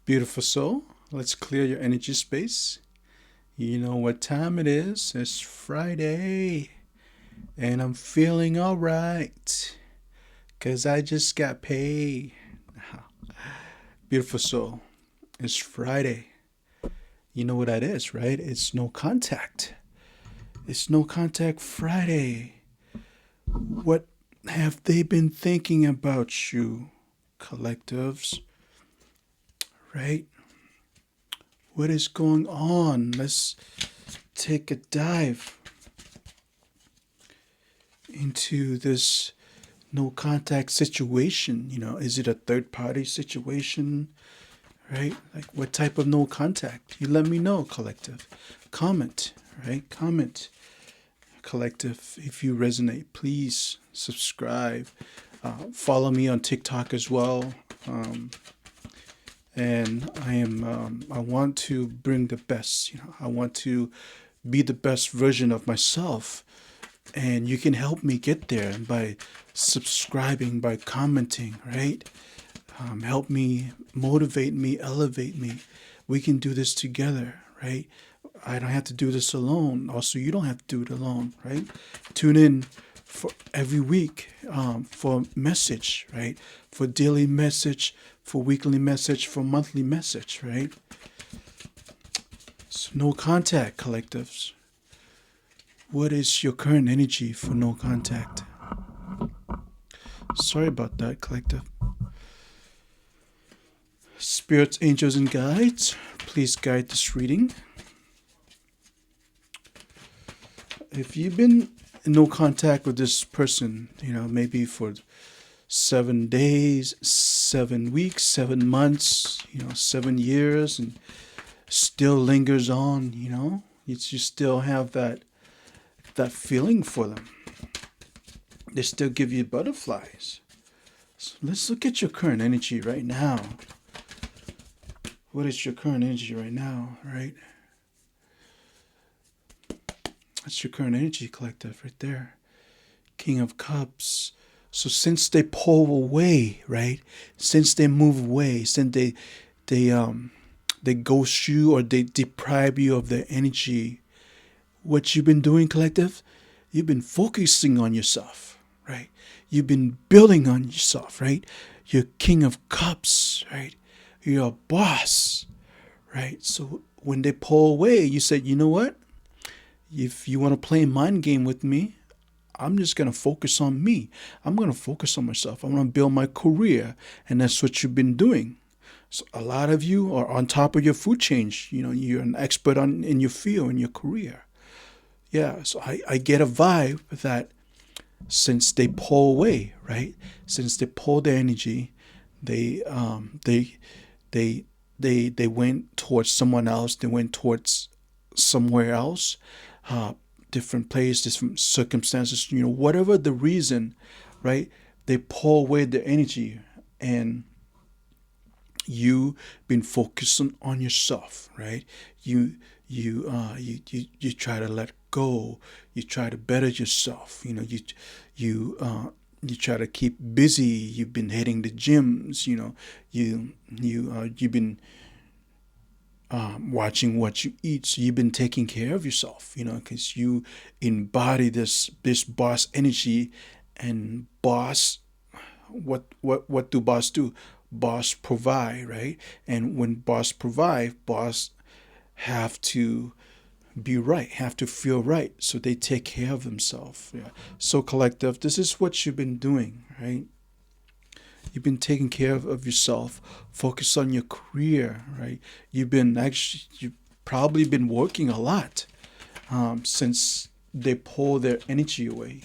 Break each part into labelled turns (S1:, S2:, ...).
S1: Beautiful soul, let's clear your energy space. You know what time it is? It's Friday, and I'm feeling alright, because I just got paid. Beautiful soul, it's Friday. You know what that is, right? It's no contact. It's no contact Friday. What have they been thinking about you, collectives? Right? What is going on? Let's take a dive into this no contact situation. Is it a third party situation? Right? Like, what type of no contact? You let me know, collective. Comment, right? Comment, collective. If you resonate, please subscribe. Follow me on TikTok as well. And I want to bring the best. I want to be the best version of myself. And you can help me get there by subscribing, by commenting, right? Help me, motivate me, elevate me. We can do this together, right? I don't have to do this alone. Also, you don't have to do it alone, right? Tune in for every week for message, right? For daily message, for weekly message, for monthly message, right? So no contact, collectives. What is your current energy for no contact? Sorry about that, collective. Spirits, angels, and guides, please guide this reading. If you've been in no contact with this person, maybe for 7 days, 7 weeks, 7 months, 7 years, and still lingers on, you still have that feeling for them. They still give you butterflies. So let's look at your current energy right now. What is your current energy right now, right? That's your current energy, collective, right there. King of Cups. So since they pull away, right? Since they move away, since they ghost you or they deprive you of their energy, what you've been doing, collective, you've been focusing on yourself, right? You've been building on yourself, right? You're King of Cups, right? You're a boss, right? So when they pull away, you said, you know what? If you want to play a mind game with me, I'm just going to focus on me. I'm going to focus on myself. I'm going to build my career. And that's what you've been doing. So a lot of you are on top of your food chain. You're an expert in your field, in your career. Yeah, so I get a vibe that since they pull away, right? Since they pull their energy, they they they went towards someone else. They went towards somewhere else, uh, different place, different circumstances. Whatever the reason, right? They pull away their energy, and you been focusing on yourself, right? You try to let go. You try to better yourself. You try to keep busy. You've been hitting the gyms. You've been watching what you eat. So you've been taking care of yourself. Because you embody this boss energy, and boss. What do boss do? Boss provide, right? And when boss provide, boss have to be right, have to feel right, so they take care of themselves. Yeah. So collective, this is what you've been doing, right? You've been taking care of yourself. Focus on your career, right? You've probably been working a lot since they pull their energy away,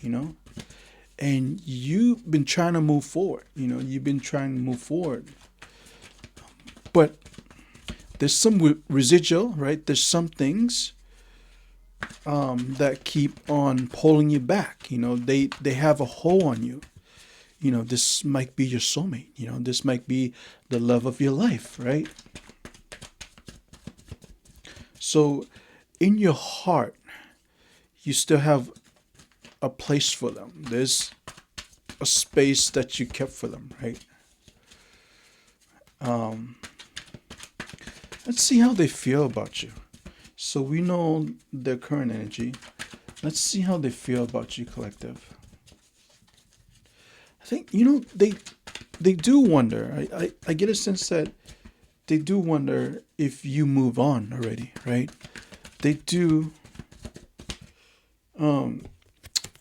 S1: and you've been trying to move forward. You've been trying to move forward, but there's some residual, right? There's some things that keep on pulling you back. They have a hold on you. This might be your soulmate. This might be the love of your life, right? So in your heart, you still have a place for them. There's a space that you kept for them, right? Let's see how they feel about you. So we know their current energy. Let's see how they feel about you, collective. I think they do wonder. I get a sense that they do wonder if you move on already, right? They do. Um,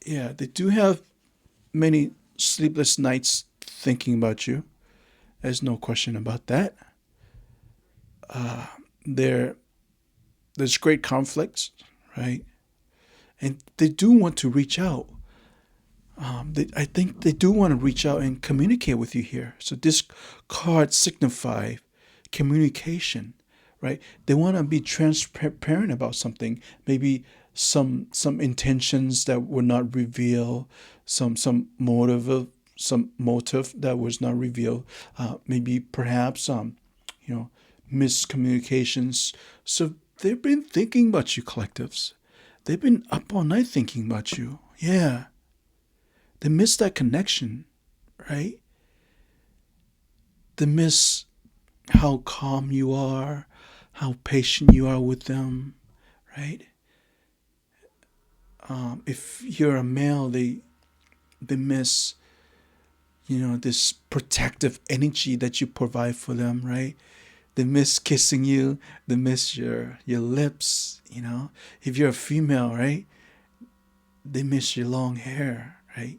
S1: yeah, they do have many sleepless nights thinking about you. There's no question about that. There, there's great conflicts, right? And they do want to reach out. I think they do want to reach out and communicate with you here. So this card signifies communication, right? They want to be transparent about something. Maybe some intentions that were not revealed, some motive that was not revealed. Maybe perhaps you know miscommunications. So they've been thinking about you, collectives. They've been up all night thinking about you. Yeah, they miss that connection, right? They miss how calm you are, how patient you are with them, right? If you're a male, they miss this protective energy that you provide for them, right? They miss kissing you. They miss your lips. If you're a female, right? They miss your long hair, right?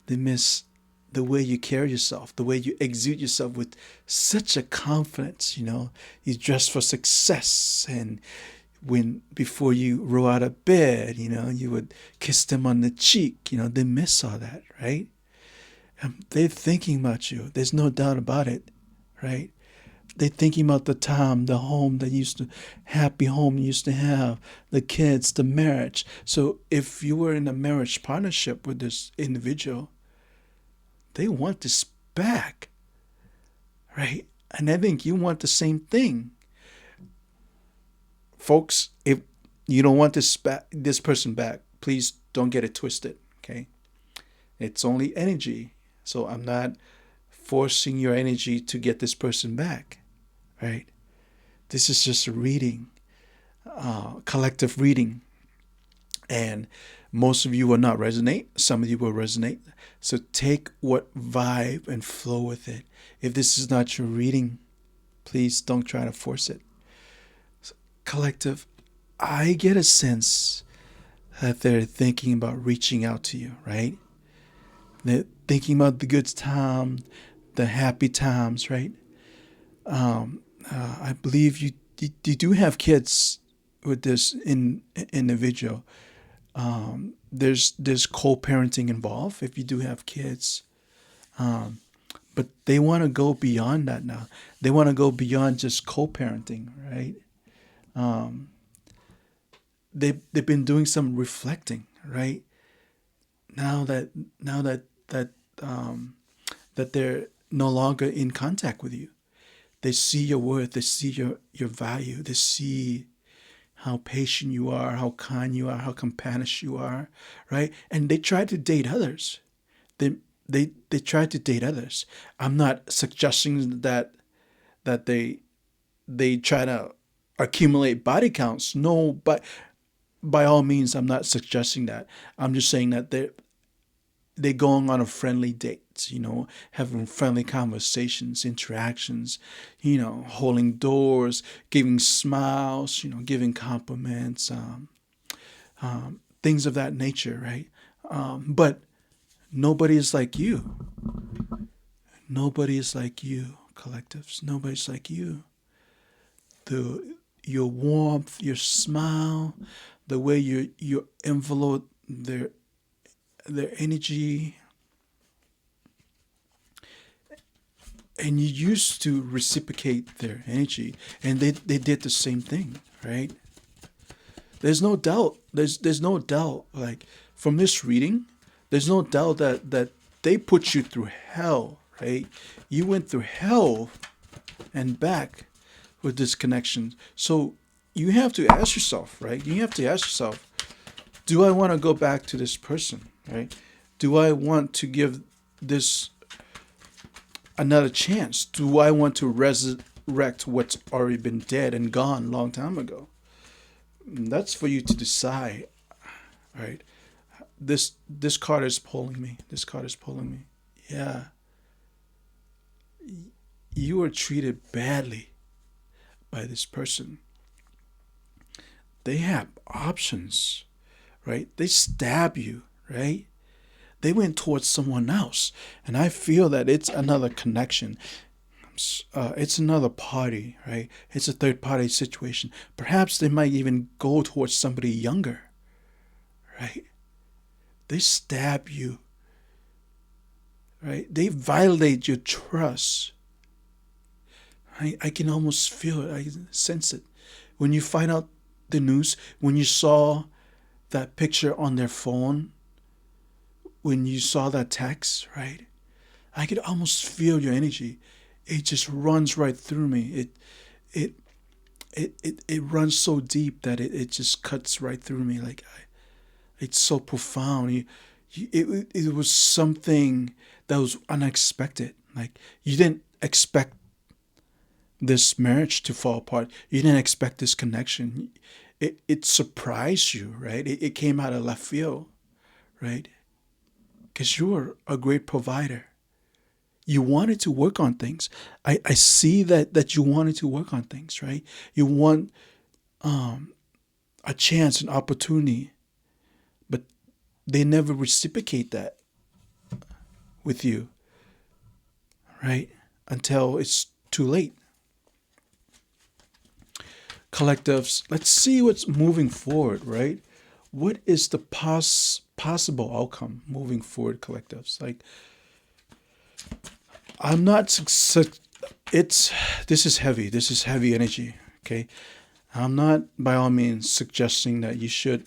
S1: They miss the way you carry yourself, the way you exude yourself with such a confidence. You dress for success, and when before you roll out of bed, you would kiss them on the cheek. They miss all that, right? They're thinking about you. There's no doubt about it, right? They're thinking about the time, the home that happy home you used to have, the kids, the marriage. So if you were in a marriage partnership with this individual, they want this back, right? And I think you want the same thing. Folks, if you don't want this person back, please don't get it twisted, okay? It's only energy. So I'm not forcing your energy to get this person back, right? This is just a reading, collective reading. And most of you will not resonate. Some of you will resonate. So take what vibe and flow with it. If this is not your reading, please don't try to force it. So, collective, I get a sense that they're thinking about reaching out to you, right? They're thinking about the good time, the happy times, right? I believe you do have kids with this individual. There's co-parenting involved if you do have kids, but they want to go beyond that now. They want to go beyond just co-parenting, right? They've been doing some reflecting, right? Now that they're no longer in contact with you, they see your worth, they see your value, they see how patient you are, how kind you are, how compassionate you are, right? And they try to date others. They try to date others. I'm not suggesting that they try to accumulate body counts. No, but by all means, I'm not suggesting that. I'm just saying that they're going on a friendly date, having friendly conversations, interactions, holding doors, giving smiles, giving compliments, things of that nature, right? But nobody is like you. Nobody is like you, collectives. Nobody's like you. Your warmth, your smile, the way you envelope their energy, and you used to reciprocate their energy, and they did the same thing, right? There's no doubt. There's no doubt. Like from this reading, there's no doubt that they put you through hell, right? You went through hell and back with this connection. So you have to ask yourself, right? You have to ask yourself, do I want to go back to this person, right? Do I want to give this another chance? Do I want to resurrect what's already been dead and gone long time ago. That's for you to decide, right? This card is pulling me. This card is pulling me. Yeah, you were treated badly by this person. They have options, right? They stab you, right? They went towards someone else, and I feel that it's another connection. It's another party, right? It's a third party situation. Perhaps they might even go towards somebody younger, right? They stab you, right? They violate your trust. I can almost feel it. I can sense it. When you find out the news, when you saw that picture on their phone, when you saw that text, right? I could almost feel your energy. It just runs right through me. It it runs so deep that it just cuts right through me. It's so profound. It was something that was unexpected. Like you didn't expect this marriage to fall apart. You didn't expect this connection. It surprised you, right? It came out of left field, right? Because you were a great provider. You wanted to work on things. I see that you wanted to work on things, right? You want a chance, an opportunity, but they never reciprocate that with you, right? Until it's too late. Collectives, let's see what's moving forward, right? What is the possible outcome moving forward, collectives? Like, I'm not. It's this is heavy. This is heavy energy. Okay, I'm not by all means suggesting that you should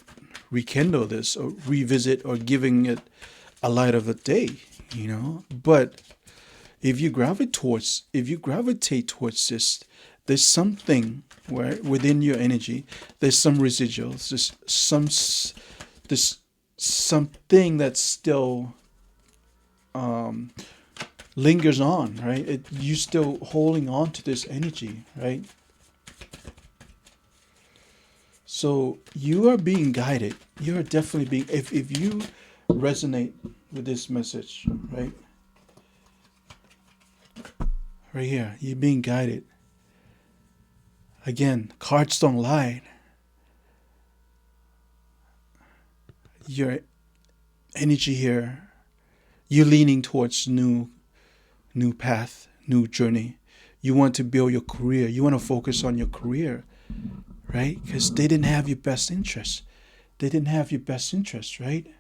S1: rekindle this or revisit or giving it a light of the day. But if you gravitate towards this, there's something where within your energy, there's some residuals. There's something that's still lingers on, right? You still holding on to this energy, right? So you are being guided. You are definitely being. If you resonate with this message, right, right here, you're being guided. Again, cards don't lie. Your energy here, you're leaning towards new path, new journey. You want to build your career. You want to focus on your career, right? Because they didn't have your best interest. They didn't have your best interest, right?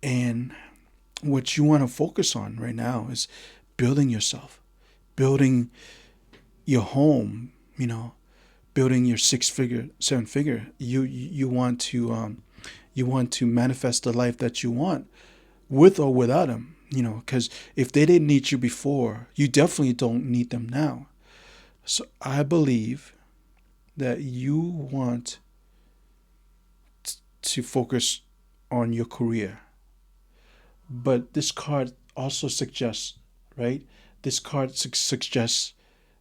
S1: And what you want to focus on right now is building yourself, building your home, building your six figure, seven figure. You want to manifest the life that you want with or without them. Because if they didn't need you before, you definitely don't need them now. So I believe that you want to focus on your career. But this card also suggests, right? This card suggests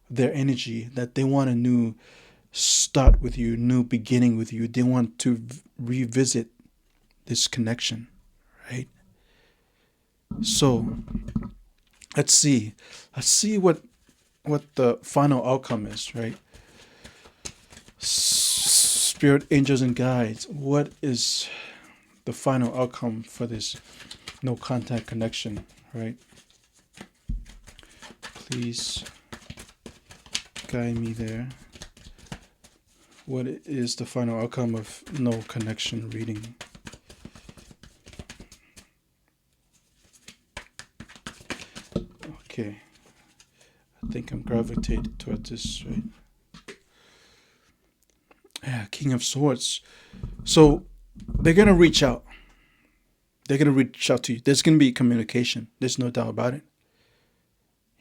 S1: their energy that they want a new start with you, new beginning with you. They want to revisit this connection, right? So let's see what the final outcome is, right? Spirit, angels, and guides. What is the final outcome for this no contact connection, right? Please guide me there. What is the final outcome of no connection reading? Okay. I think I'm gravitated towards this, right? Yeah, King of Swords. So they're going to reach out. They're going to reach out to you. There's going to be communication. There's no doubt about it.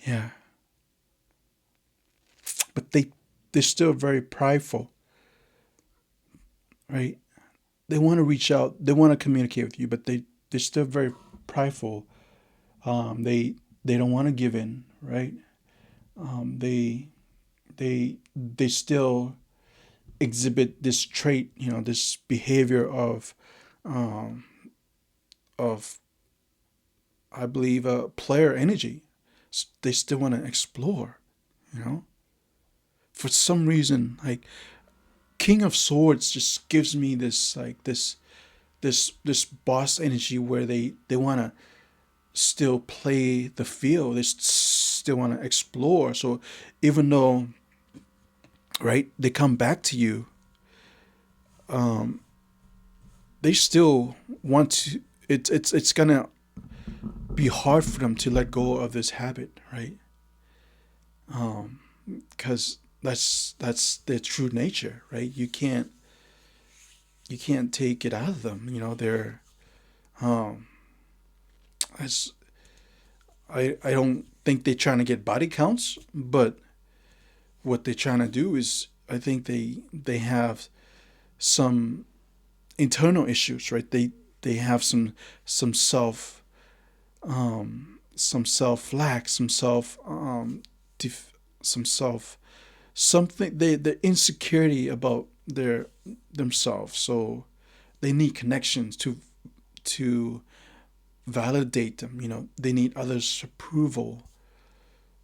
S1: Yeah. But they're still very prideful, right? They want to reach out. They want to communicate with you, but they're still very prideful. They don't want to give in, right? They they still exhibit this trait, this behavior um, of I believe player energy. They still want to explore, you know. For some reason, like King of Swords just gives me this this boss energy where they want to still play the field. They still want to explore. So even though, right, they come back to you, um, they still want to. It's gonna be hard for them to let go of this habit, right? Because that's their true nature, right? You can't take it out of them. They're um, as I don't think they're trying to get body counts, but what they're trying to do is I think they have some internal issues, right? They have some some self lack, some self some self something the insecurity about themselves. So they need connections to validate them. They need others' approval.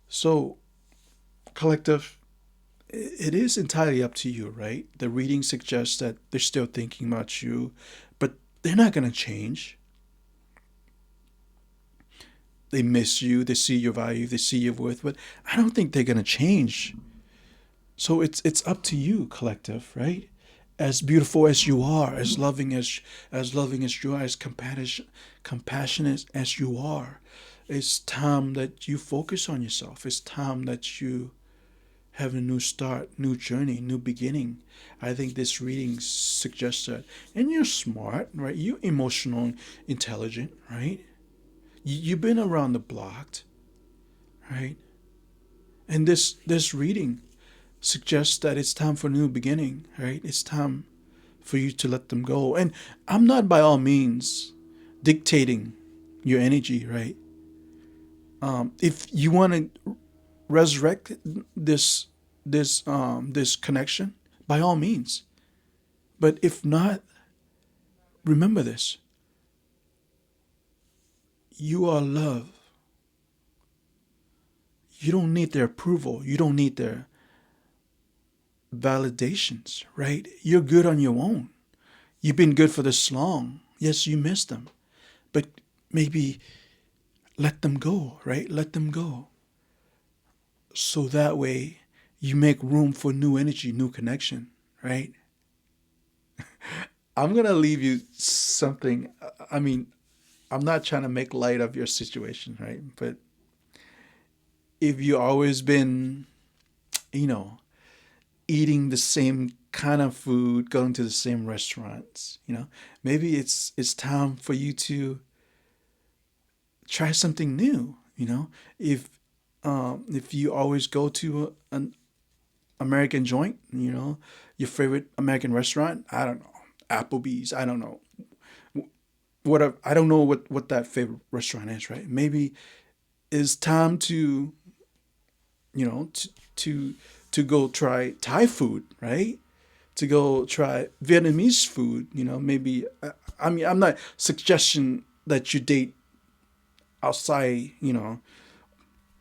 S1: So collective, it is entirely up to you, right? The reading suggests that they're still thinking about you, but they're not going to change. They miss you, they see your value, they see your worth, but I don't think they're going to change. So it's up to you, collective, right? As beautiful as you are, as loving as you are, as compassionate as you are, it's time that you focus on yourself. It's time that you have a new start, new journey, new beginning. I think this reading suggests that. And you're smart, right? You're emotional, intelligent, right? You've been around the block, right? And this reading suggests that it's time for a new beginning, right? It's time for you to let them go. And I'm not by all means dictating your energy, right? If you want to resurrect this connection, by all means. But if not, remember this: you are love. You don't need their approval. You don't need their validations, right? You're good on your own. You've been good for this long. Yes, you miss them, but maybe let them go, right? Let them go. So that way you make room for new energy, new connection, right? I'm going to leave you something. I mean, I'm not trying to make light of your situation, right? But if you always been, you know, eating the same kind of food, going to the same restaurants, maybe it's time for you to try something new. If you always go to an American joint, your favorite American restaurant, I don't know, Applebee's, I don't know, I don't know what that favorite restaurant is, right? Maybe it's time to you know to to to go try Thai food, right? To go try Vietnamese food, maybe. I mean, I'm not suggesting that you date outside,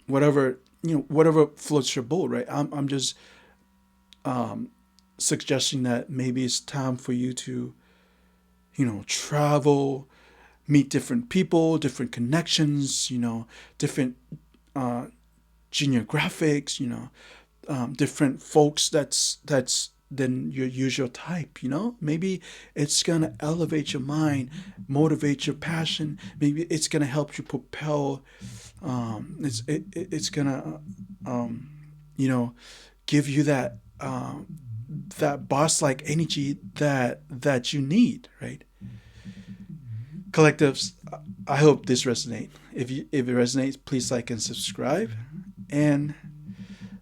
S1: whatever floats your boat, right? I'm just um, suggesting that maybe it's time for you to, travel, meet different people, different connections, different uh, geographics, different folks that's than your usual type. Maybe it's gonna elevate your mind, motivate your passion. Maybe it's gonna help you propel. It's gonna you know give you that boss like energy that you need, right? Collectives, I hope this resonates. If it resonates, please like and subscribe, and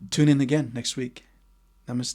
S1: tune in again next week. Namaste.